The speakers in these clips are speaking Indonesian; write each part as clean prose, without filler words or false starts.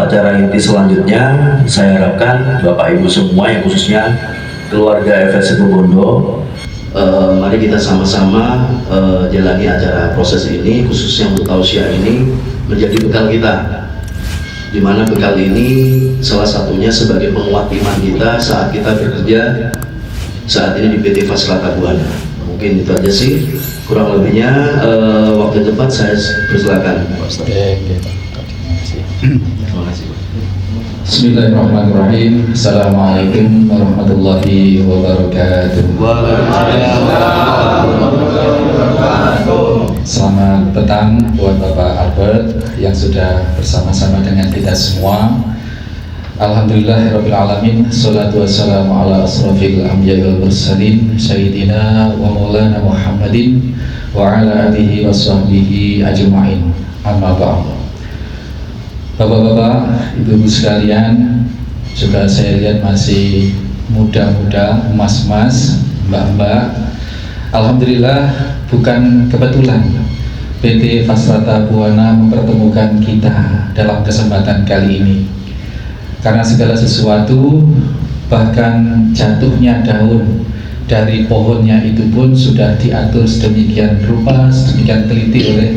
acara inti selanjutnya, saya harapkan Bapak Ibu semua, yang khususnya keluarga FS Situbondo, mari kita sama-sama jalani acara proses ini, khususnya untuk tausiah ini menjadi bekal kita, di mana bekal ini salah satunya sebagai penguat iman kita saat kita bekerja saat ini di PT Fasrata Buana. Mungkin itu aja sih, kurang lebihnya waktu tepat saya persilakan. Terima kasih. Bismillahirrahmanirrahim. Assalamualaikum warahmatullahi wabarakatuh. Selamat petang buat Bapak Albert yang sudah bersama-sama dengan kita semua. Alhamdulillahirabbil alamin. Shalatu wassalamu ala asrofil anbiya'i wal mursalin sayyidina wa maulana Muhammadin wa ala alihi wa sahbihi ajma'in. Amma ba'du. Bapak-bapak, ibu-ibu sekalian, juga saya lihat masih muda-muda, mas-mas, mbak-mbak. Alhamdulillah, bukan kebetulan PT Fasrata Buana mempertemukan kita dalam kesempatan kali ini. Karena segala sesuatu, bahkan jatuhnya daun dari pohonnya itu pun sudah diatur sedemikian rupa, sedemikian teliti oleh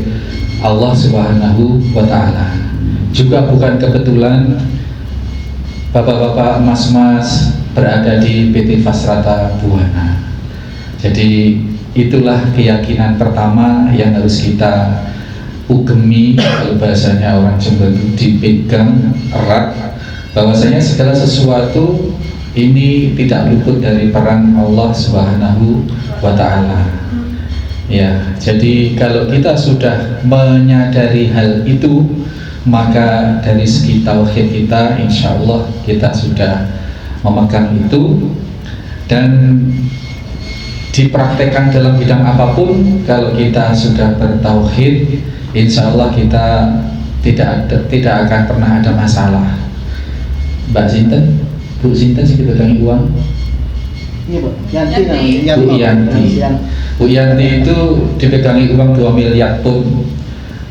Allah Subhanahu wa Ta'ala. Juga bukan kebetulan bapak-bapak, mas-mas berada di PT Fasrata Buana. Jadi itulah keyakinan pertama yang harus kita ugemi, kalau bahasanya orang Jember itu dipegang erat, bahwasanya segala sesuatu ini tidak luput dari peran Allah Subhanahu wa Ta'ala. Ya, jadi kalau kita sudah menyadari hal itu, maka dari segi tauhid kita, insya Allah kita sudah memegang itu, dan dipraktekkan dalam bidang apapun. Kalau kita sudah bertauhid, insya Allah kita tidak akan pernah ada masalah. Mbak Sinten, Bu Sinten sih dipegangi uang? Iya, Bu Yanti. Bu Yanti itu dipegangi uang 2 miliar pun.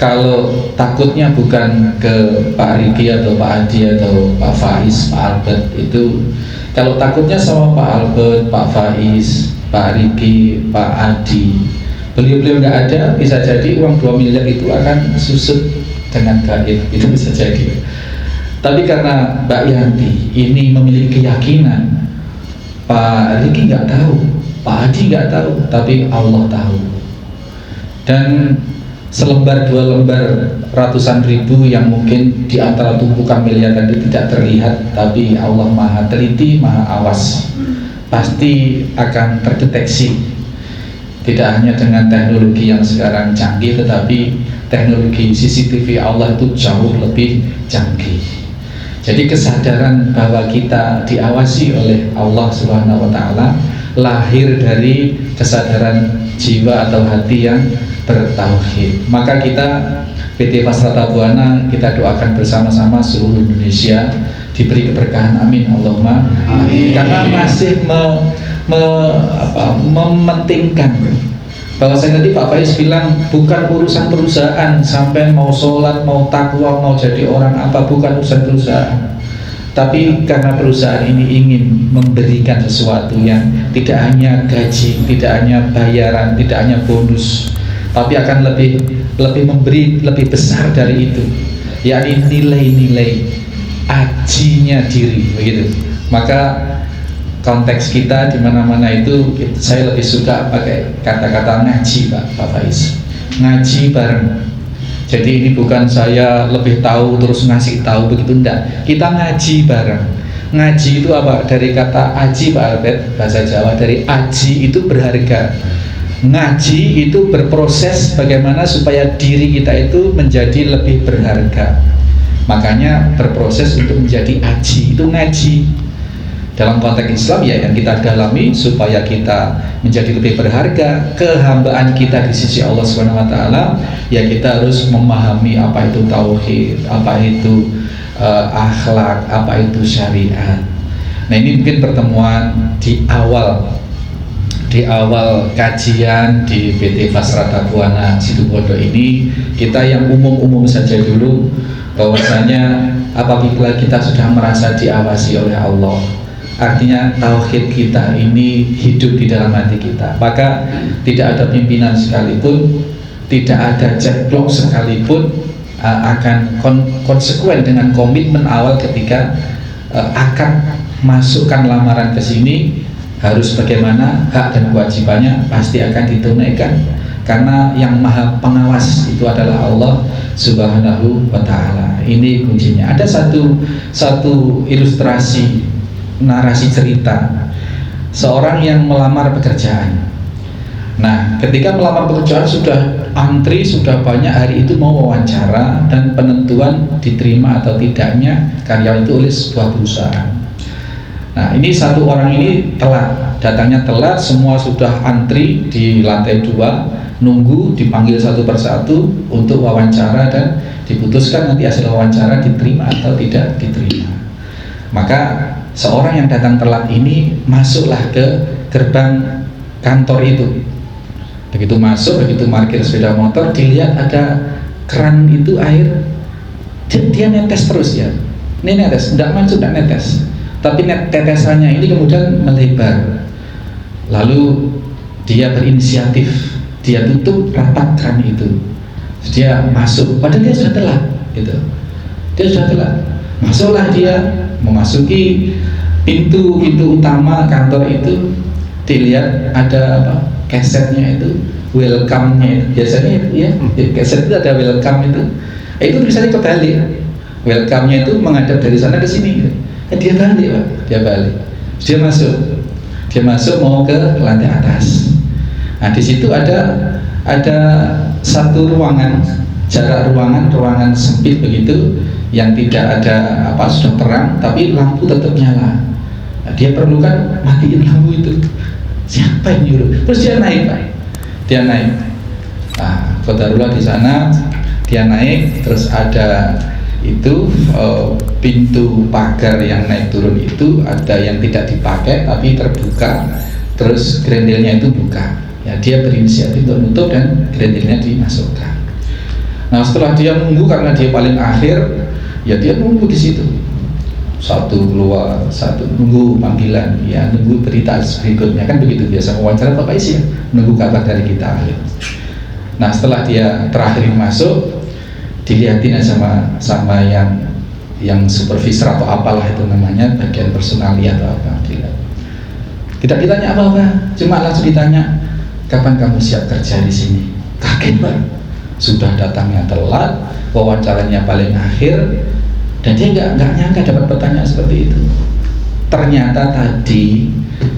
Kalau takutnya bukan ke Pak Riki atau Pak Adi atau Pak Faiz, Pak Albert itu, kalau takutnya sama Pak Albert, Pak Faiz, Pak Riki, Pak Adi, beliau-beliau nggak ada, bisa jadi uang 2 miliar itu akan susut dengan gaib, itu bisa jadi. Tapi karena Mbak Yanti ini memiliki keyakinan, Pak Riki nggak tahu, Pak Adi nggak tahu, tapi Allah tahu. Dan selembar 2 lembar ratusan ribu yang mungkin di antara tumpukan miliaran itu tidak terlihat, tapi Allah maha teliti, maha awas, pasti akan terdeteksi. Tidak hanya dengan teknologi yang sekarang canggih, tetapi teknologi CCTV Allah itu jauh lebih canggih. Jadi kesadaran bahwa kita diawasi oleh Allah Subhanahu wa Ta'ala lahir dari kesadaran jiwa atau hati yang bertauhid. Maka kita PT Fasrata Buana, kita doakan bersama-sama seluruh Indonesia diberi keberkahan, amin Allahumma amin. Karena masih mementingkan bahwa saya tadi Pak Faiz bilang bukan urusan perusahaan, sampai mau sholat, mau takwa, mau jadi orang apa, bukan urusan perusahaan. Tapi karena perusahaan ini ingin memberikan sesuatu yang tidak hanya gaji, tidak hanya bayaran, tidak hanya bonus, tapi akan lebih memberi lebih besar dari itu, yakni nilai-nilai ajinya diri, begitu. Maka konteks kita di mana-mana itu, saya lebih suka pakai kata-kata ngaji, Pak Faiz. Ngaji bareng. Jadi ini bukan saya lebih tahu terus ngasih tahu, begitu, enggak. Kita ngaji bareng. Ngaji itu apa? Dari kata aji, Pak Albert, bahasa Jawa, dari aji itu berharga. Ngaji itu berproses bagaimana supaya diri kita itu menjadi lebih berharga. Makanya berproses untuk menjadi aji, itu ngaji. Dalam konteks Islam ya yang kita dalami supaya kita menjadi lebih berharga, kehambaan kita di sisi Allah Subhanahu wa Ta'ala, ya kita harus memahami apa itu tauhid, apa itu akhlak, apa itu syariat. Nah, ini mungkin pertemuan di awal kajian di PT Fasrata Buana Situbondo ini, kita yang umum-umum saja dulu, bahwasanya apabila kita sudah merasa diawasi oleh Allah, artinya tauhid kita ini hidup di dalam hati kita, maka tidak ada pimpinan sekalipun, tidak ada ceklok sekalipun akan konsekuen dengan komitmen awal ketika akan masukkan lamaran ke sini. Harus bagaimana, hak dan kewajibannya pasti akan ditunaikan, karena yang maha pengawas itu adalah Allah Subhanahu wa ta'ala. Ini kuncinya. Ada satu ilustrasi, narasi cerita seorang yang melamar pekerjaan. Nah, ketika melamar pekerjaan sudah antri, sudah banyak, hari itu mau wawancara dan penentuan diterima atau tidaknya karyawan itu oleh sebuah perusahaan. Nah, ini satu orang ini telat, datangnya telat, semua sudah antri di lantai 2, nunggu dipanggil satu persatu untuk wawancara dan diputuskan nanti hasil wawancara diterima atau tidak diterima. Maka seorang yang datang telat ini masuklah ke gerbang kantor itu. Begitu masuk, begitu parkir sepeda motor, dilihat ada keran itu air, dia netes terus ya. Ini netes, tidak masuk, tidak netes. Tapi tetesannya ini kemudian melebar. Lalu dia berinisiatif, dia tutup rapat keran itu. Dia masuk, padahal dia sudah telat, gitu. Dia sudah telat. Masuklah dia, memasuki pintu utama kantor itu, dilihat ada apa? Kesetnya itu, welcome-nya. Biasanya ya, keset itu ada welcome itu. Itu tulisannya kebalik. Welcome-nya itu menghadap dari sana ke sini. Gitu. Dia balik, Pak. Dia masuk mau ke lantai atas. Nah, di situ ada satu ruangan, jarak ruangan sempit begitu, yang tidak ada apa, sudah terang tapi lampu tetap nyala. Nah, dia perlukan matiin lampu itu. Siapa yang nyuruh? Terus dia naik, Pak. Dia naik. Nah, qadarullah di sana dia naik, terus ada itu pintu pagar yang naik turun itu ada yang tidak dipakai tapi terbuka, terus grendelnya itu buka. Ya, dia berinisiatif untuk nutup dan grendelnya dimasukkan. Nah, setelah dia nunggu, karena dia paling akhir, ya dia nunggu di situ. Satu keluar, satu nunggu panggilan, ya nunggu berita berikutnya, kan begitu biasa wawancara Bapak isi ya, nunggu kabar dari kita akhir. Nah, setelah dia terakhir masuk, dilihatin sama yang supervisor atau apalah itu namanya, bagian personalia atau apa, dilihat. Tidak ditanya apa-apa, cuma langsung ditanya, kapan kamu siap kerja di sini? Kaget, Pak. Sudah datangnya telat, wawancaranya paling akhir, dan dia nggak nyangka dapat pertanyaan seperti itu. Ternyata tadi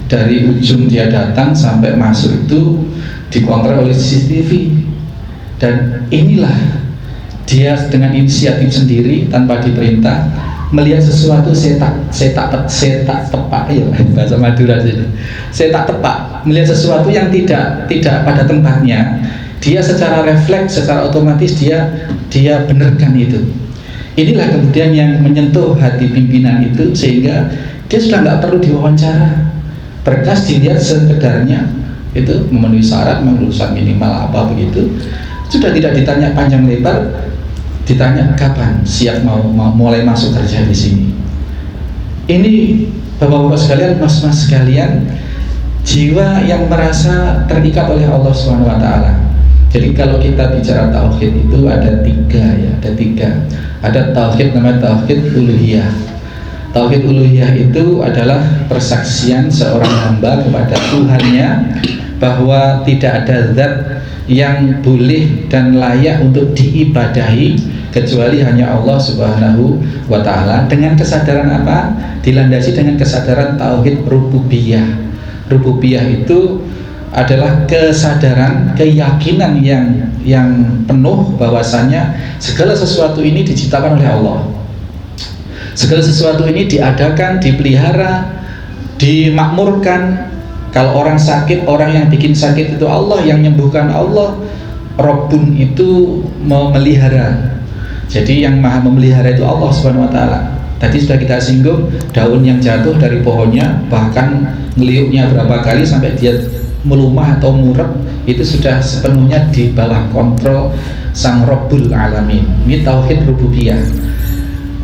dari ujung dia datang sampai masuk itu dikontrol oleh CCTV, dan inilah dia dengan inisiatif sendiri tanpa diperintah melihat sesuatu. Saya tak tepak ya, bahasa Madura sini. Saya tak tepak melihat sesuatu yang tidak pada tempatnya. Dia secara refleks, secara otomatis dia benarkan itu. Inilah kemudian yang menyentuh hati pimpinan itu, sehingga dia sudah nggak perlu diwawancara. Berkas dilihat sekedarnya, itu memenuhi syarat, lulusan minimal apa begitu. Sudah tidak ditanya panjang lebar, ditanya kapan siap mau mulai masuk kerja di sini. Ini bapak-bapak sekalian, mas-mas sekalian, jiwa yang merasa terikat oleh Allah Subhanahu wa ta'ala. Jadi kalau kita bicara tauhid itu ada tiga ya, ada tauhid namanya tauhid uluhiyah. Tauhid uluhiyah itu adalah persaksian seorang hamba kepada Tuhannya bahwa tidak ada zat yang boleh dan layak untuk diibadahi kecuali hanya Allah Subhanahu wa ta'ala. Dengan kesadaran apa? Dilandasi dengan kesadaran tauhid rububiyah. Rububiyah itu adalah kesadaran, keyakinan yang penuh bahwasanya segala sesuatu ini diciptakan oleh Allah. Segala sesuatu ini diadakan, dipelihara, dimakmurkan. Kalau orang sakit, orang yang bikin sakit itu Allah, yang menyembuhkan Allah. Rabbun itu memelihara. Jadi yang maha memelihara itu Allah Subhanahu wa ta'ala. Tadi sudah kita singgung, daun yang jatuh dari pohonnya, bahkan ngeliuknya berapa kali sampai dia melumah atau murek, itu sudah sepenuhnya di bawah kontrol Sang Rabbul Alamin. Ini tauhid rububiyah.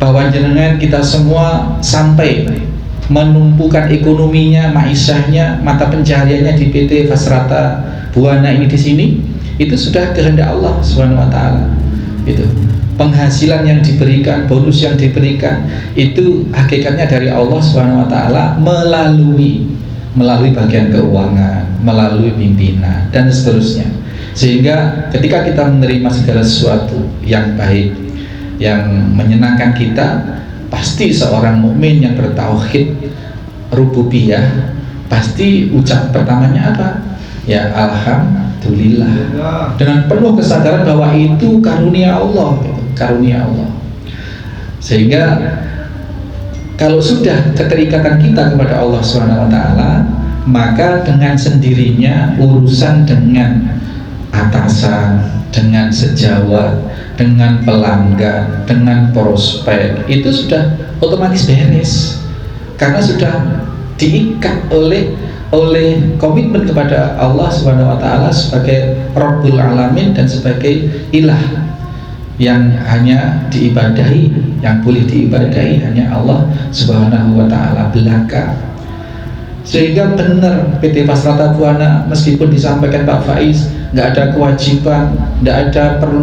bahwa jenengan kita semua sampai menumpukan ekonominya, maisahnya, mata pencahariannya di PT Fasrata Buana ini di sini, itu sudah kehendak Allah Subhanahu wa taala. Itu penghasilan yang diberikan, bonus yang diberikan itu hakikatnya dari Allah Subhanahu wa taala melalui bagian keuangan, melalui pimpinan dan seterusnya. Sehingga ketika kita menerima segala sesuatu yang baik, yang menyenangkan kita, pasti seorang mukmin yang bertauhid rububiyah pasti ucap pertamanya apa? Ya alhamdulillah, dengan penuh kesadaran bahwa itu karunia Allah, karunia Allah. Sehingga kalau sudah keterikatan kita kepada Allah Subhanahu wa taala, maka dengan sendirinya urusan dengan atasan, dengan sejawat, dengan pelanggan, dengan prospek itu sudah otomatis beres, karena sudah diikat oleh komitmen kepada Allah Subhanahu wa taala sebagai Rabbul Alamin dan sebagai ilah yang hanya diibadahi, yang boleh diibadahi hanya Allah Subhanahu wa taala belaka. Sehingga benar PT Fasrata Buana, meskipun disampaikan Pak Faiz nggak ada kewajiban, nggak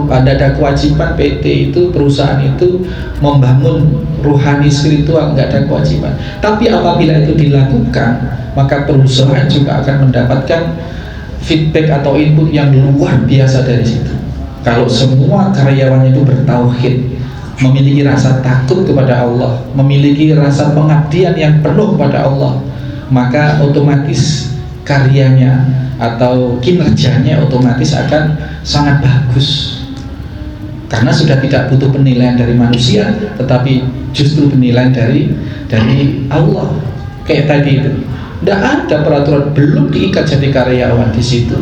ada kewajiban PT itu, perusahaan itu membangun ruhani spiritual, nggak ada kewajiban. Tapi apabila itu dilakukan, maka perusahaan juga akan mendapatkan feedback atau input yang luar biasa dari situ. Kalau semua karyawannya itu bertauhid, memiliki rasa takut kepada Allah, memiliki rasa pengabdian yang penuh kepada Allah, maka otomatis karyanya atau kinerjanya otomatis akan sangat bagus, karena sudah tidak butuh penilaian dari manusia, tetapi justru penilaian dari Allah. Kayak tadi itu, tidak ada peraturan, belum diikat jadi karyawan di situ,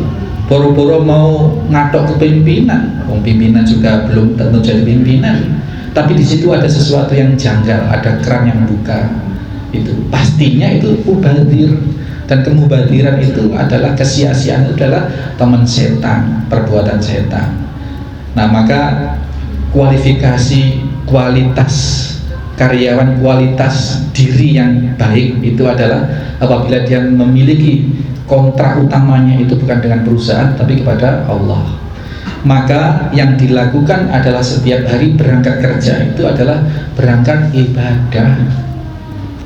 boro-boro mau ngatok ke pimpinan, pimpinan juga belum tentu jadi pimpinan, tapi di situ ada sesuatu yang janggal, ada keran yang buka, itu pastinya itu mubadzir. Dan kemubadiran itu adalah kesia-siaan, itu adalah teman setan, perbuatan setan. Nah, maka kualifikasi kualitas karyawan, kualitas diri yang baik itu adalah apabila dia memiliki kontrak utamanya itu bukan dengan perusahaan tapi kepada Allah. Maka yang dilakukan adalah setiap hari berangkat kerja itu adalah berangkat ibadah.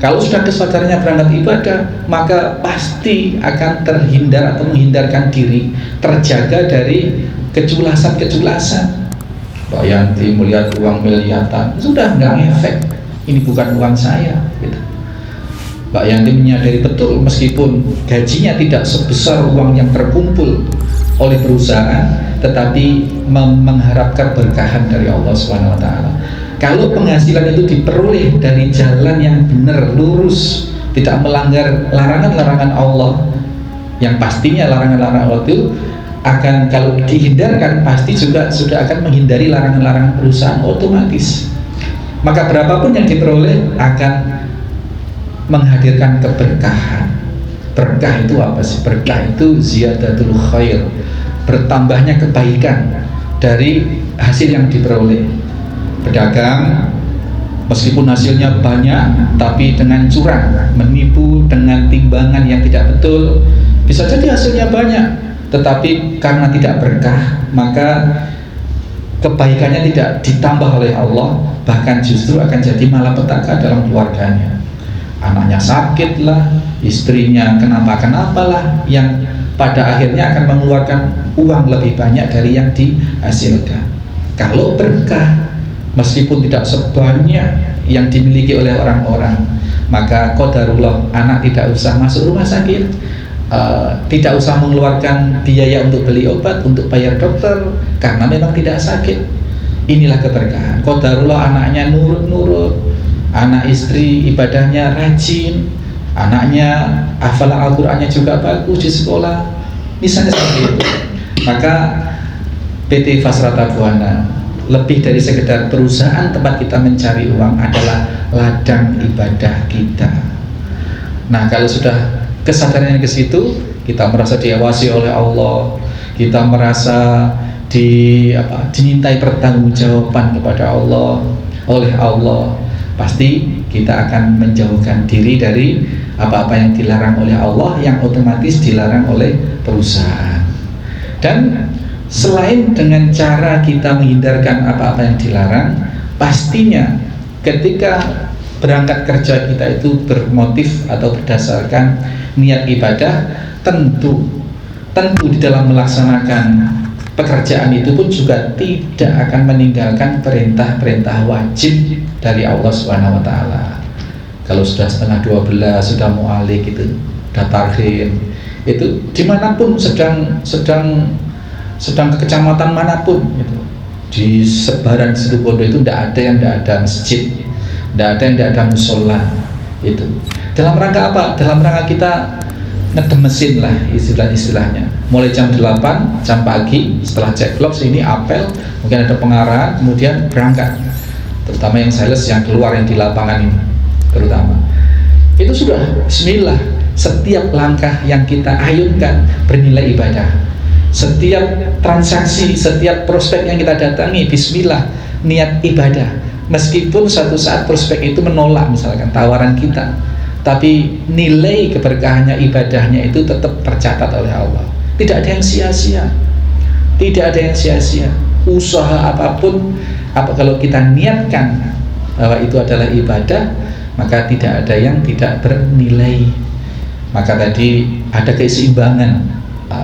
Kalau sudah kesadarannya berangkat ibadah, maka pasti akan terhindar atau menghindarkan diri, terjaga dari keculasan-keculasan. Pak Yanti melihat uang miliaran, sudah nggak ngefek, ini bukan uang saya, gitu. Pak Yanti menyadari betul meskipun gajinya tidak sebesar uang yang terkumpul oleh perusahaan, tetapi mengharapkan berkahan dari Allah Subhanahu wa taala. Kalau penghasilan itu diperoleh dari jalan yang benar, lurus, tidak melanggar larangan-larangan Allah, yang pastinya larangan-larangan Allah itu akan, kalau dihindarkan, pasti juga sudah akan menghindari larangan-larangan perusahaan otomatis. Maka berapapun yang diperoleh akan menghadirkan keberkahan. Berkah itu apa sih? Berkah itu ziyadatul khair, bertambahnya kebaikan dari hasil yang diperoleh. Pedagang meskipun hasilnya banyak tapi dengan curang, menipu dengan timbangan yang tidak betul, bisa jadi hasilnya banyak tetapi karena tidak berkah, maka kebaikannya tidak ditambah oleh Allah, bahkan justru akan jadi malapetaka dalam keluarganya. Anaknya sakit lah, istrinya kenapa-kenapalah, yang pada akhirnya akan mengeluarkan uang lebih banyak dari yang dihasilkan. Kalau berkah, meskipun tidak sebanyak yang dimiliki oleh orang-orang, maka qadarullah, anak tidak usah masuk rumah sakit, tidak usah mengeluarkan biaya untuk beli obat, untuk bayar dokter, karena memang tidak sakit. Inilah keberkahan. Qadarullah, anaknya nurut-nurut, anak istri ibadahnya rajin, anaknya hafal Al-Qur'annya juga bagus di sekolah, misalnya seperti itu. Maka PT Fasrata Buana lebih dari sekedar perusahaan tempat kita mencari uang, adalah ladang ibadah kita. Nah, kalau sudah kesadarannya ke situ, kita merasa diawasi oleh Allah, kita merasa dimintai pertanggungjawaban kepada Allah oleh Allah, pasti kita akan menjauhkan diri dari apa-apa yang dilarang oleh Allah, yang otomatis dilarang oleh perusahaan. Dan selain dengan cara kita menghindarkan apa-apa yang dilarang, pastinya ketika berangkat kerja kita itu bermotif atau berdasarkan niat ibadah, tentu di dalam melaksanakan pekerjaan itu pun juga tidak akan meninggalkan perintah-perintah wajib dari Allah Subhanahu wa Ta'ala. Kalau sudah setengah 12, sudah mu'alik gitu, sudah tarhim, itu dimanapun, sedang ke kecamatan manapun gitu, di sebaran situ Bondo itu tidak ada yang tidak ada masjid, tidak ada yang tidak ada musola. Itu dalam rangka apa? Dalam rangka kita ngedemesin lah istilahnya. Mulai jam 8 jam pagi, setelah cek vlog ini apel, mungkin ada pengarahan, kemudian berangkat. Terutama yang sales yang keluar, yang di lapangan ini terutama. Itu sudah bismillah, setiap langkah yang kita ayunkan bernilai ibadah. Setiap transaksi, setiap prospek yang kita datangi, bismillah, niat ibadah. Meskipun suatu saat prospek itu menolak misalkan tawaran kita, tapi nilai keberkahannya, ibadahnya itu tetap tercatat oleh Allah. Tidak ada yang sia-sia, tidak ada yang sia-sia. Usaha apapun, kalau kita niatkan bahwa itu adalah ibadah, maka tidak ada yang tidak bernilai. Maka tadi ada keseimbangan,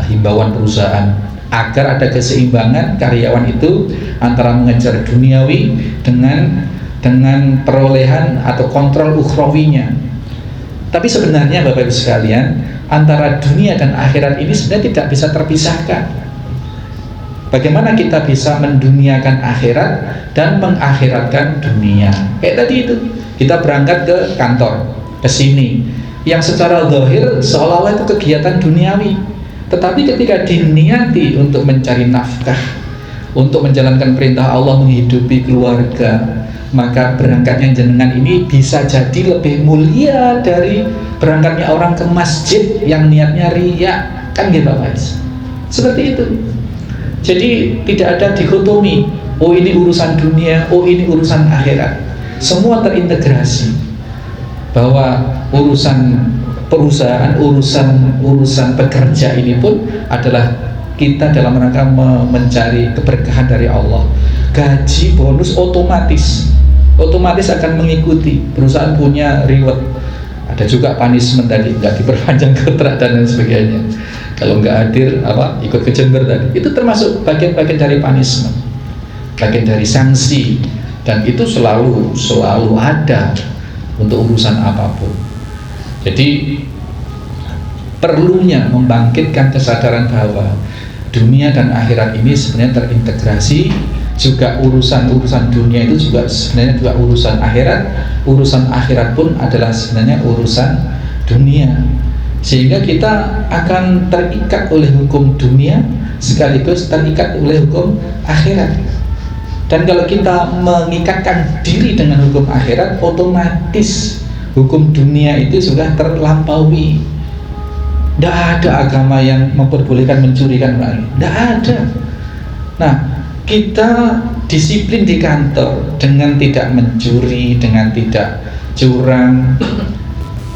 himbauan perusahaan agar ada keseimbangan karyawan itu antara mengejar duniawi dengan perolehan atau kontrol ukhrawinya. Tapi sebenarnya Bapak Ibu sekalian, antara dunia dan akhirat ini sebenarnya tidak bisa terpisahkan. Bagaimana kita bisa menduniakan akhirat dan mengakhiratkan dunia? Kayak tadi itu, kita berangkat ke kantor, ke sini, yang secara zahir seolah-olah itu kegiatan duniawi, tetapi ketika diniati untuk mencari nafkah, untuk menjalankan perintah Allah, menghidupi keluarga, maka berangkatnya jenengan ini bisa jadi lebih mulia dari berangkatnya orang ke masjid yang niatnya riya, kan gitu Pak? Seperti itu. Jadi tidak ada dikotomi, oh ini urusan dunia, oh ini urusan akhirat. Semua terintegrasi, bahwa urusan perusahaan, urusan pekerja ini pun adalah kita dalam rangka mencari keberkahan dari Allah. Gaji, bonus otomatis akan mengikuti. Perusahaan punya reward, ada juga punishment tadi, nggak diperpanjang kontrak dan lain sebagainya. Kalau nggak hadir ikut ke Jember tadi, itu termasuk bagian-bagian dari punishment, bagian dari sanksi, dan itu selalu ada untuk urusan apapun. Jadi perlunya membangkitkan kesadaran bahwa dunia dan akhirat ini sebenarnya terintegrasi. Juga urusan dunia itu juga sebenarnya juga urusan akhirat. Urusan akhirat pun adalah sebenarnya urusan dunia. Sehingga kita akan terikat oleh hukum dunia sekaligus terikat oleh hukum akhirat. Dan kalau kita mengikatkan diri dengan hukum akhirat, otomatis hukum dunia itu sudah terlampaui. Tidak ada agama yang memperbolehkan mencurikan lagi, tidak ada. Nah, kita disiplin di kantor dengan tidak mencuri, dengan tidak curang,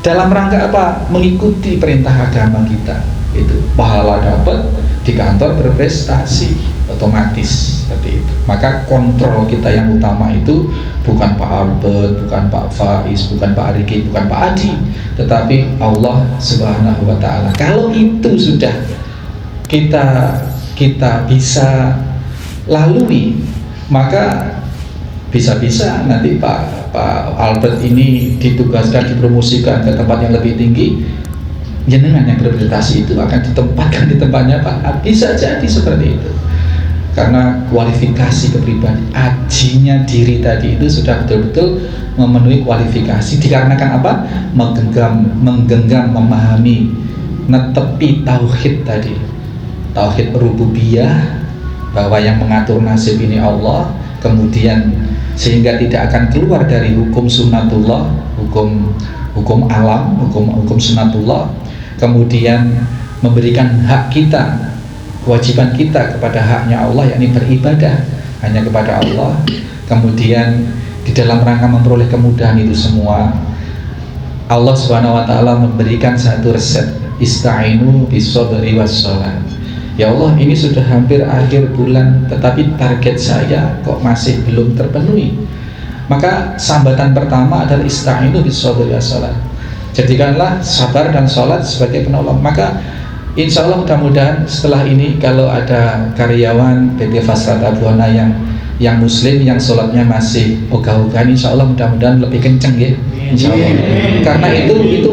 dalam rangka apa? Mengikuti perintah agama kita. Itu pahala dapat, di kantor berprestasi, otomatis seperti itu. Maka kontrol kita yang utama itu bukan Pak Albert, bukan Pak Faiz, bukan Pak Ariki, bukan Pak Adi, tetapi Allah Subhanahu wa Ta'ala. Kalau itu sudah kita bisa lalui, maka bisa-bisa nanti Pak Albert ini ditugaskan, dipromosikan ke tempat yang lebih tinggi, jenengan yang berprestasi itu akan ditempatkan di tempatnya Pak. Bisa jadi seperti itu, karena kualifikasi kepribadian, ajinya diri tadi itu sudah betul-betul memenuhi kualifikasi. Dikarenakan apa? Menggenggam, memahami, netepi tauhid tadi, tauhid rububiyah, bahwa yang mengatur nasib ini Allah, kemudian sehingga tidak akan keluar dari hukum sunnatullah, hukum alam, hukum sunnatullah, kemudian memberikan hak kita kewajiban kita kepada haknya Allah, yakni beribadah hanya kepada Allah. Kemudian di dalam rangka memperoleh kemudahan itu semua, Allah Subhanahu wa taala memberikan satu resep, ista'inu bis-shabri was-shalah. Ya Allah, ini sudah hampir akhir bulan, tetapi target saya kok masih belum terpenuhi. Maka sambatan pertama adalah ista'inu bis-shabri was-shalah. Jadikanlah sabar dan sholat sebagai penolong. Maka insya Allah mudah-mudahan setelah ini kalau ada karyawan PT Fasrat Abuana yang muslim, yang sholatnya masih ogah-ogahan, insya Allah mudah-mudahan lebih kenceng ya, insya Allah. Karena itu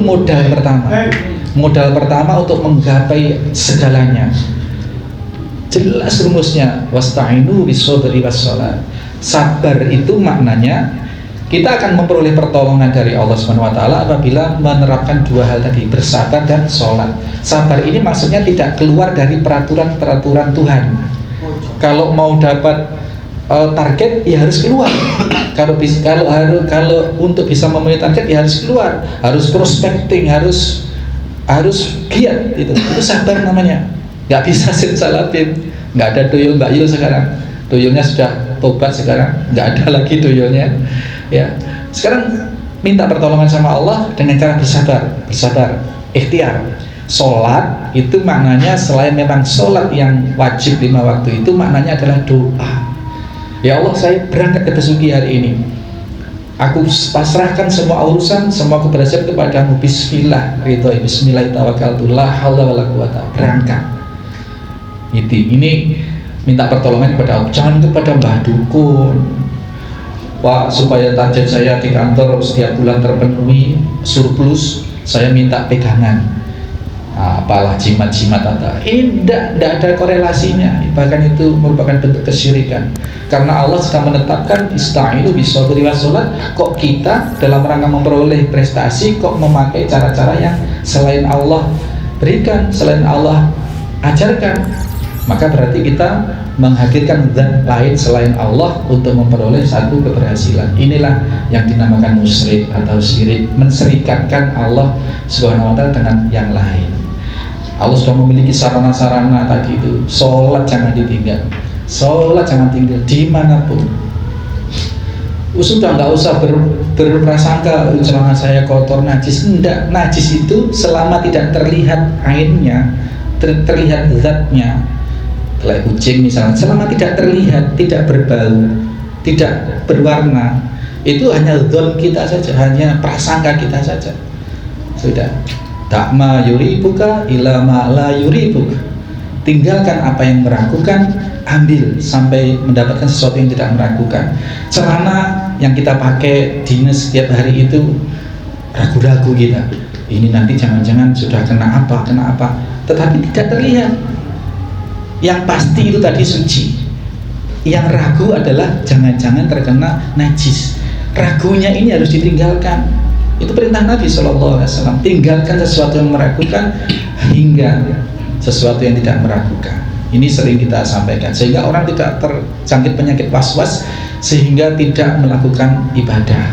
modal pertama untuk menggapai segalanya. Jelas rumusnya, wasta'inu bis-shabri was-shalah. Sabar itu maknanya kita akan memperoleh pertolongan dari Allah Subhanahu wa taala apabila menerapkan dua hal tadi, bersabar dan sholat. Sabar ini maksudnya tidak keluar dari peraturan-peraturan Tuhan. Kalau mau dapat target ya harus keluar. Kalau untuk bisa memenuhi target ya harus keluar, harus prospecting, harus giat itu sabar namanya. Nggak bisa simsalabim, nggak ada tuyul mbak Yul sekarang. Tuyulnya sudah tobat sekarang, nggak ada lagi tuyulnya. Ya, sekarang minta pertolongan sama Allah dengan cara bersabar, ikhtiar. Sholat itu maknanya selain memang sholat yang wajib 5 waktu itu, maknanya adalah doa. Ya Allah, saya berangkat ke Besuki hari ini. Aku pasrahkan semua urusan, semua keberhasilan kepadamu. Bismillah, bismillah tawakkaltu, la haula wala quwata. Berangkat. Ini minta pertolongan kepada Allah, jangan kepada mbah dukun. Pak, supaya target saya di kantor setiap bulan terpenuhi surplus, saya minta pegangan. Apalah jimat-jimat ada. Ini tidak ada korelasinya. Bahkan itu merupakan bentuk kesyirikan. Karena Allah sedang menetapkan ista'inu bis-shabri was-shalah. Kok kita dalam rangka memperoleh prestasi kok memakai cara-cara yang selain Allah berikan, selain Allah ajarkan? Maka berarti kita menghadirkan zat lain selain Allah untuk memperoleh satu keberhasilan. Inilah yang dinamakan musyrik atau syirik, menserikatkan Allah Subhanahu wa taala dengan yang lain. Allah sudah memiliki sarana-sarana tadi itu. Sholat jangan ditinggal, sholat jangan tinggal dimanapun. Sudah nggak usah berprasangka celana saya kotor, najis. Enggak, najis itu selama tidak terlihat ainnya, terlihat zatnya. Kayak kucing misalnya, selama tidak terlihat, tidak berbau, tidak berwarna, itu hanya dzon kita saja, hanya prasangka kita saja. Sudah. Ta'ma yuribuka ila ma la yuribuka. Tinggalkan apa yang meragukan, ambil sampai mendapatkan sesuatu yang tidak meragukan. Celana yang kita pakai dinas setiap hari itu ragu-ragu kita. Ini nanti jangan-jangan sudah kena apa, tetapi tidak terlihat. Yang pasti itu tadi suci. Yang ragu adalah jangan-jangan terkena najis. Ragunya ini harus ditinggalkan. Itu perintah Nabi SAW. Tinggalkan sesuatu yang meragukan hingga sesuatu yang tidak meragukan. Ini sering kita sampaikan sehingga orang tidak terjangkit penyakit was-was, sehingga tidak melakukan ibadah.